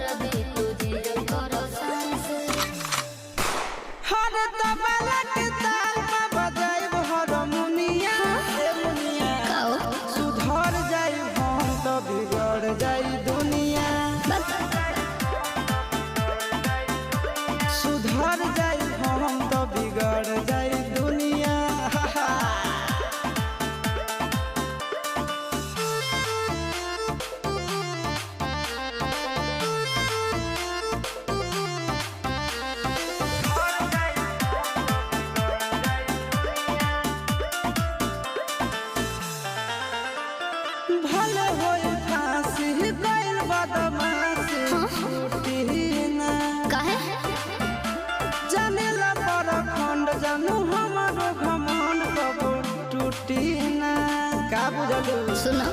दर्द तुझे करो सांस हर तबला के ताल में बजाइब हारमोनिया सुधर जाई हम तो बिगड़ जाई दुनिया सुधर जाई हम तो बिगड़ जाई दुनिया भले होई फांसी गइल बदमाशी छूटी ना काहे जानेला पर खंड जानू हमारो घमंड कबो टूटी ना का बुझलू सुनो